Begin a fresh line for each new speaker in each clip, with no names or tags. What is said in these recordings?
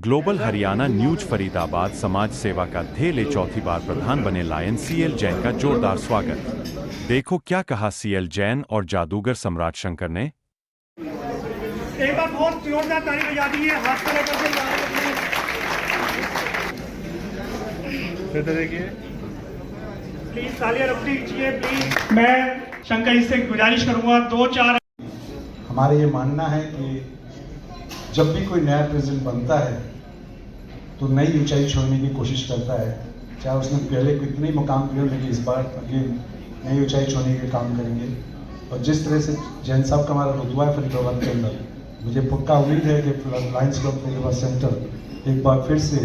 Global Haryana news Faridabad समाज सेवा का ध्येय ले चौथी बार प्रधान बने लायन सीएल जैन का जोरदार स्वागत। देखो क्या कहा सीएल जैन और जादूगर सम्राट शंकर ने।
एक बार बहुत जोरदार ताली बजा दी है, हाथ खड़े करके देखिए प्लीज, तालियां रख दीजिए प्लीज। मैं शंकर जी से गुजारिश करूंगा 2-4।
हमारा ये मानना है कि जब भी कोई नया प्रेसिडेंट बनता है तो नई ऊंचाई छोड़ने की कोशिश करता है, चाहे उसने पहले कितने मुकाम किए, लेकिन इस बार अगेन नई ऊंचाई छोड़ने के काम करेंगे। और जिस तरह से जैन साहब का हमारा रुतबा है फरीदाबाद के अंदर, मुझे पक्का उम्मीद है कि लायंस क्लब फरीदाबाद सेंटर एक बार फिर से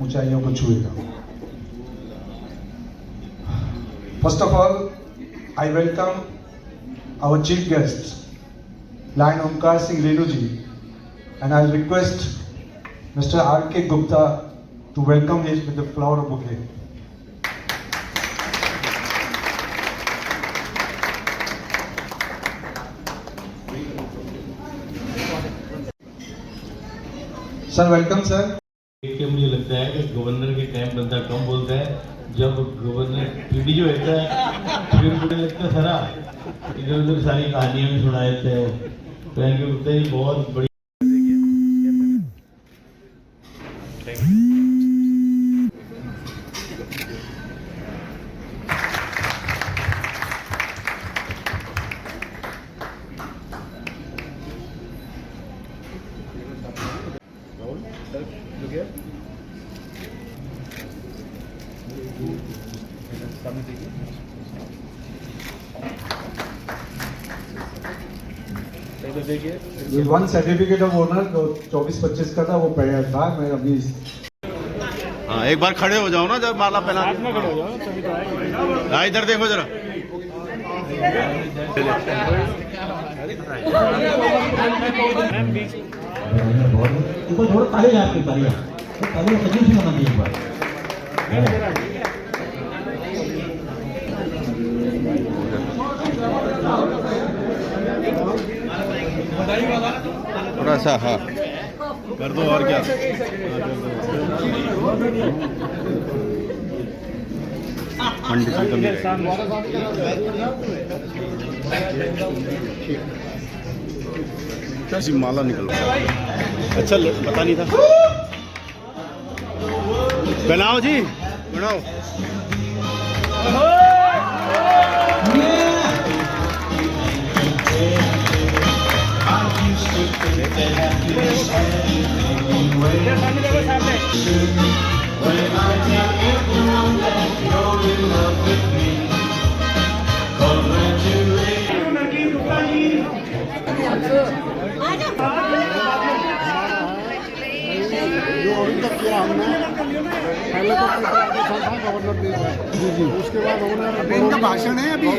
ऊंचाइयों को छुएगा। First of all I welcome our chief guest lion Omkar Singh Renu ji, and I'll request Mr. R.K. Gupta to welcome him with the flower bouquet. Sir, welcome sir.
के मुझे लगता है कि गवर्नर के टाइम बंदा कम बोलता है, जब गवर्नर पीडी जो होता है फिर मुझे लगता है सारा इधर उधर सारी कहानियां भी सुना देते हैं। थैंक यू गुप्ता जी, बहुत बड़ी
वन सर्टिफिकेट ऑफ ओनर जो 24-25 का था वो पड़ा था। मैं अभी
हाँ, एक बार खड़े हो जाओ ना, जब माला पहना के। हाँ, इधर देखो जरा।
ऊपर थोड़ा ताले आपके तालियां सजीव से मनाइए एक बार।
थोड़ा सा हाँ कर दो, और क्या। मंडी से कमी कैसी माला निकल रहा है। अच्छा पता नहीं था। बनाओ जी, बनाओ।
जो अभी तक किया हमने, पहले तो गवर्नर दिया है जी जी, उसके बाद उन्होंने इनका भाषण है, अभी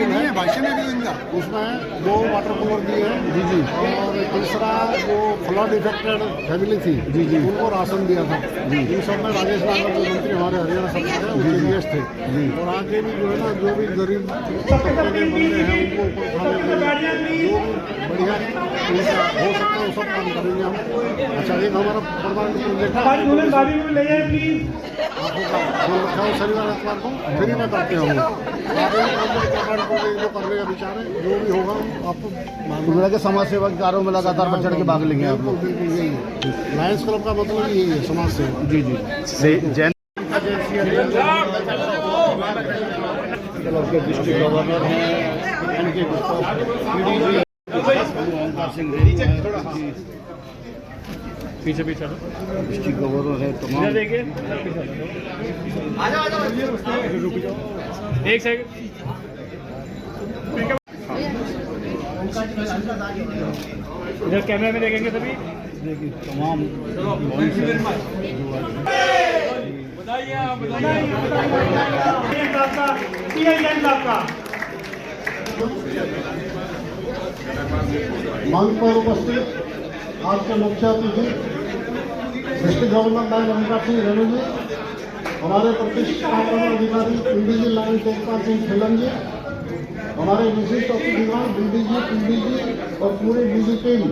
नहीं है भाषण है इनका, उसमें 2 वाटर कूलर दिए हैं जी जी, और तीसरा जो फ्लड इफेक्टेड फैमिली थी जी जी उनको राशन दिया था जी। इन सब में राजेश नागर जो मंत्री हमारे हरियाणा सरकार है उनके लिए थे जी। और आगे भी जो है ना, जो भी गरीब तबके के बंदे हैं उनको ऊपर उठाने के लिए जो बढ़िया हो सकता है वो सब काम करेंगे हम। अच्छा, एक हमारा प्रधानमंत्री शनिवार इतवार को फ्री में करते हैं हम। जो करने का विचार है, जो भी होगा आपको
के समाज सेवा के कार्यों में लगातार बढ़ चढ़ के भाग लेंगे आप लोग।
बिल्कुल यही है लायंस क्लब का मतलब यही है, समाज सेवा जी जी।
जैन
डिस्ट्रिक्ट गवर्नर हैं उनके ओमकार सिंह
पीछे
डिस्ट्रिक्ट गवर्नर है तमाम।
देखिए एक सेकंड, इधर कैमरा में देखेंगे तभी।
देखिए तमाम
मंच पर उपस्थित आज के मुख्य अतिथि district governor lion Omkar Singh Renu ji, हमारे प्रतिष्ठित अधिकारी पीडीजी लायन तेजपाल सिंह खेलन जी, हमारे विशिष्ट अतिथिगण डीडीजी, पीडीजी और पूरी डीजी टीम,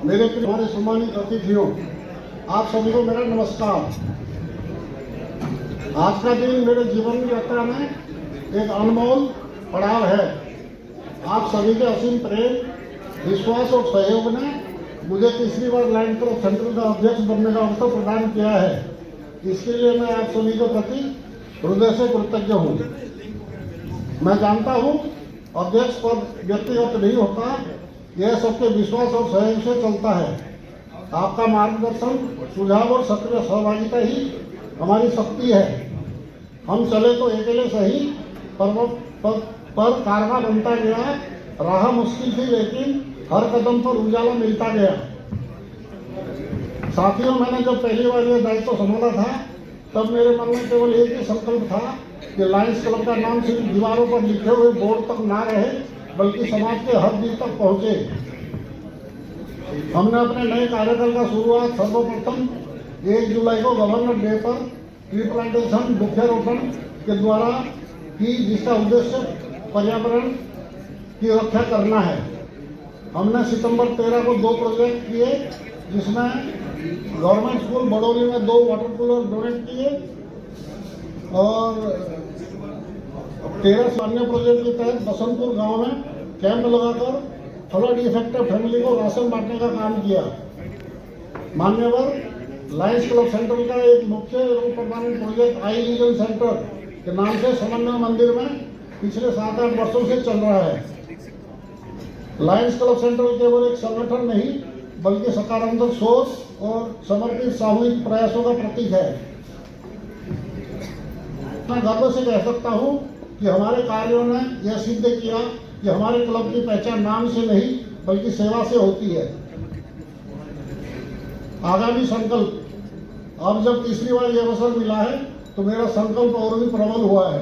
मेरे हमारे सम्मानित अतिथियों, आप सभी को मेरा नमस्कार। आज का दिन मेरे जीवन की यात्रा में एक अनमोल पड़ाव है। आप सभी के असीम प्रेम, विश्वास और सहयोग ने मुझे तीसरी बार लायंस क्लब सेंट्रल का अध्यक्ष बनने का अवसर प्रदान किया है। इसके लिए मैं आप सभी के प्रति हृदय से कृतज्ञ हूँ। मैं जानता हूँ अध्यक्ष पद व्यक्तिगत नहीं होता, यह सबके विश्वास और सहयोग से चलता है। आपका मार्गदर्शन, सुझाव और सक्रिय सहभागिता ही हमारी शक्ति है। हम चले तो अकेले सही, पर कारवा बनता गया। राह मुश्किल थी लेकिन हर कदम पर उजाला मिलता गया। साथियों, मैंने जब पहली बार यह दायित्व संभाला था तब मेरे मन में केवल एक ही संकल्प था कि लायंस क्लब का नाम सिर्फ दीवारों पर लिखे हुए बोर्ड तक ना रहे, बल्कि समाज के हर दिल तक पहुंचे। हमने अपने नए कार्यकाल का शुरुआत सर्वप्रथम 1 जुलाई को गवर्नर डे पर ट्री प्लांटेशन, वृक्षारोपण के द्वारा की, जिसका उद्देश्य पर्यावरण की रक्षा करना है। हमने सितंबर 13 को 2 प्रोजेक्ट किए, जिसमें गवर्नमेंट स्कूल बड़ौली में 2 वाटर कूलर डोनेट किए और 13 अन्य प्रोजेक्ट के तहत बसंतपुर गांव में कैंप लगाकर फ्लड इफेक्टेड फैमिली को राशन बांटने का काम किया। मान्यवर लायंस क्लब सेंट्रल का एक मुख्य एवं permanent project I legal centre के नाम से समन्वय मंदिर में पिछले 7-8 वर्षों से चल रहा है। लायंस क्लब सेंट्रल केवल एक संगठन नहीं, बल्कि सकारात्मक सोच और समर्पित सामूहिक प्रयासों का प्रतीक है। मैं गर्व से कह सकता हूं कि हमारे कार्यों ने यह सिद्ध किया कि हमारे क्लब की पहचान नाम से नहीं, बल्कि सेवा से होती है। आगामी संकल्प, अब जब तीसरी बार यह अवसर मिला है तो मेरा संकल्प और भी प्रबल हुआ है।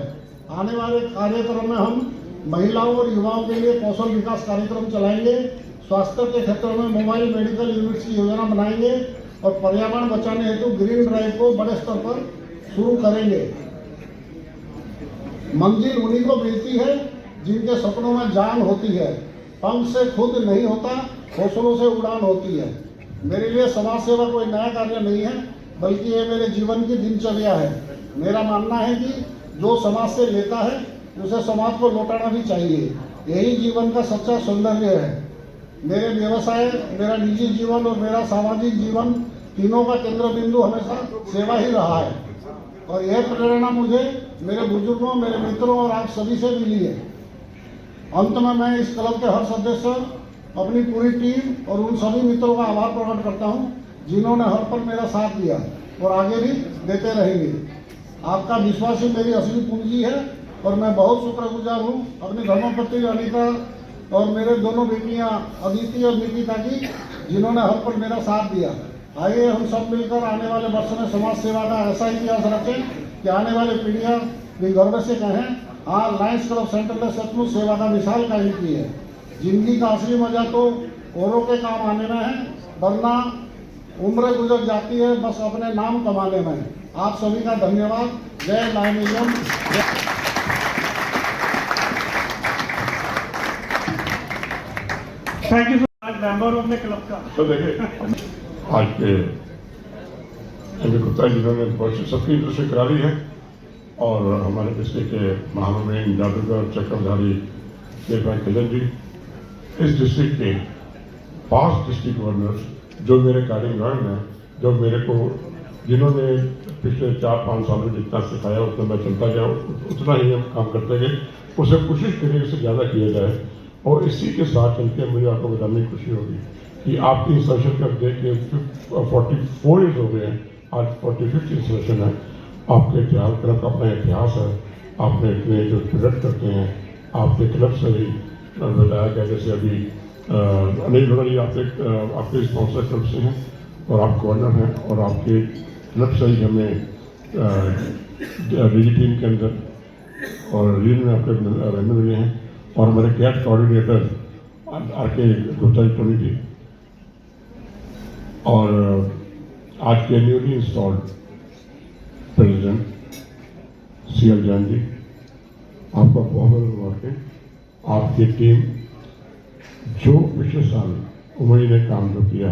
आने वाले कार्यक्रम में हम महिलाओं और युवाओं के लिए कौशल विकास कार्यक्रम चलाएंगे, स्वास्थ्य के क्षेत्र में मोबाइल मेडिकल यूनिट्स की योजना बनाएंगे और पर्यावरण बचाने हेतु ग्रीन ड्राइव को बड़े स्तर पर शुरू करेंगे। मंजिल उन्हीं को मिलती है जिनके सपनों में जान होती है। पंख से खुद नहीं होता, हौसलों से उड़ान होती है। मेरे लिए समाज सेवा कोई नया कार्य नहीं है, बल्कि ये मेरे जीवन की दिनचर्या है। मेरा मानना है कि जो समाज से लेता है उसे समाज को लौटाना भी चाहिए। यही जीवन का सच्चा सौंदर्य है। मेरे व्यवसाय, मेरा निजी जीवन और मेरा सामाजिक जीवन, तीनों का केंद्र बिंदु हमेशा सेवा ही रहा है। और यह प्रेरणा मुझे मेरे बुजुर्गों, मेरे मित्रों और आप सभी से मिली है। अंत में मैं इस क्लब के हर सदस्य, अपनी पूरी टीम और उन सभी मित्रों का आभार प्रकट करता हूं जिन्होंने हर पल मेरा साथ दिया और आगे भी देते रहेंगे। आपका विश्वास ही मेरी असली पूंजी है और मैं बहुत शुक्रगुजार हूं अपनी धर्मपत्नी अनीता और मेरे दोनों बेटियां अदिति और निकिता की, जिन्होंने हर पल मेरा साथ दिया। आइए हम सब मिलकर आने वाले वर्षों में समाज सेवा का ऐसा इतिहास रखें कि आने वाली पीढ़ियां भी गर्व से कहें, हाँ, लायंस क्लब सेंट्रल ने सचमुच सेवा का मिसाल कायम की है। जिंदगी का असली मजा तो औरों के काम आने में है, वरना उम्र गुजर जाती है बस अपने नाम कमाने में। आप सभी का धन्यवाद। जय लायनिज्म।
Thank you sir. आज मेंबर ऑफ द क्लब का
तो देखिए, आज के अभी गुप्ता जिन्होंने बहुत सी सबकी इंडस्ट्री करा दी है और हमारे डिस्ट्रिक्ट के महामहिम जादूगर चक्रधारी देवभाई कल्लन जी, इस डिस्ट्रिक्ट के 5 डिस्ट्रिक्ट गवर्नर्स जो मेरे कार्यकाल में, जो मेरे को जिन्होंने पिछले 4-5 साल में जितना सिखाया उतना मैं चलता गया, उतना ही हम काम करते गए। उसे कोशिश करें उससे ज़्यादा किया जाए। और इसी के साथ चल के मुझे आपको बताने की खुशी होगी कि आपकी इंस्ट्रक्शन का देख के 44 ईयर्स हो गए हैं, आज 45th इंस्ट्रक्शन है। आपके इतिहास, क्लब का अपना इतिहास है। आपने इतने जो प्रोजेक्ट करते हैं, आपके क्लब से ही बताया गया, जैसे अभी अनिल भगत जी आपके स्पॉन्सर क्लब से हैं और आप गवर्नर हैं और आपके क्लब से ही हमें रीजन टीम के अंदर और रीजन में आपके रहने मिले हैं और हमारे कैट कोऑर्डिनेटर आर के गुप्ता जी, टोनी जी और आज के newly installed president CL Jain ji, आपका बहुत बहुत मुबारक। आपकी टीम जो पिछले साल उमरी ने काम जो किया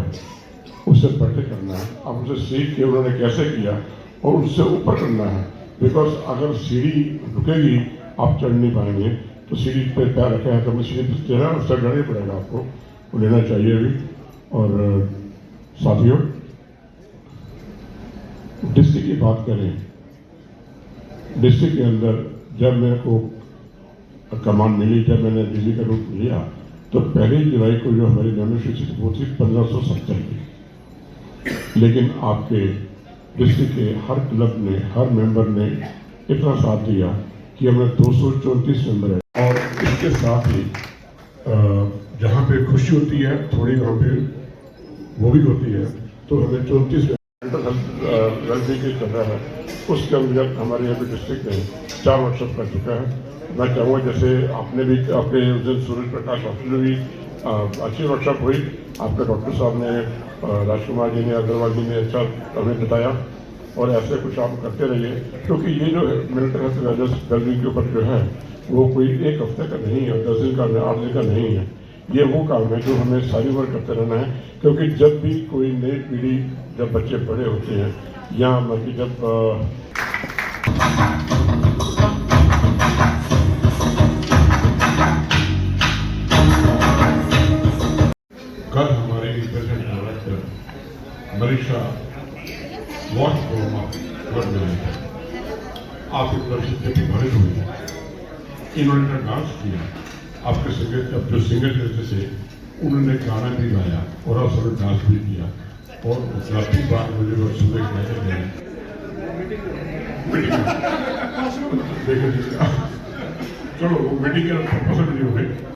उससे बढ़ के करना है। आप उसे सीख के उन्होंने कैसे किया और उससे ऊपर करना है। बिकॉज अगर सीढ़ी रुकेगी आप चढ़ नहीं पाएंगे, तो सीढ़ी पे पैर रखे हैं तो हमें सीढ़ी पे चढ़ना और चढ़ना ही पड़ेगा आपको, वो लेना चाहिए भी। और साथियों, डिस्ट्रिक्ट की बात करें, डिस्ट्रिक्ट के अंदर जब मेरे को कमान मिली, जब मैंने दिल्ली का रूट लिया, तो 1 जुलाई को जो हमारी मेंबरशिप थी वो थी 1570 की। लेकिन आपके डिस्ट्रिक्ट के हर क्लब ने, हर मेंबर ने इतना साथ दिया कि हमें 234 मेंबर है। और इसके साथ ही जहाँ पे खुशी होती है थोड़ी, वहाँ पे वो भी होती है, तो हमें 34 मेंटल हेल्थ वेलबींग की चल रहा है। उसके अंदर हमारे यहाँ पे डिस्ट्रिक्ट ने 4 वर्कशॉप कर चुका है। मैं चाहूँगा जैसे आपने भी अपने उस दिन सूरज प्रकाश डॉक्टर ने भी अच्छी वर्कशॉप हुई, आपके डॉक्टर साहब ने, राजकुमार जी ने, अग्रवाल जी ने अच्छा हमें बताया, और ऐसे कुछ आप करते रहिए, क्योंकि ये जो मेंटल हेल्थ वेलबींग के ऊपर जो है वो कोई एक हफ्ते का नहीं है, 10 दिन का, 8 दिन का नहीं है। ये वो काम है जो हमें सारी उम्र करते रहना है, क्योंकि जब भी कोई नई पीढ़ी, जब बच्चे बड़े होते हैं या मतलब जब कल हमारे represent director Manisha watch word में आए थे, आपकी प्रदर्शन से प्रभावित हुई है। इन्होंने डांस किया, आपके जो सिंगर थे उन्होंने गाना भी गाया और उसने डांस भी किया, और रात्रि बात मुझे वो सुबह कहते हैं देखिए, चलो वो मीटिंग के पसंद नहीं हो गई।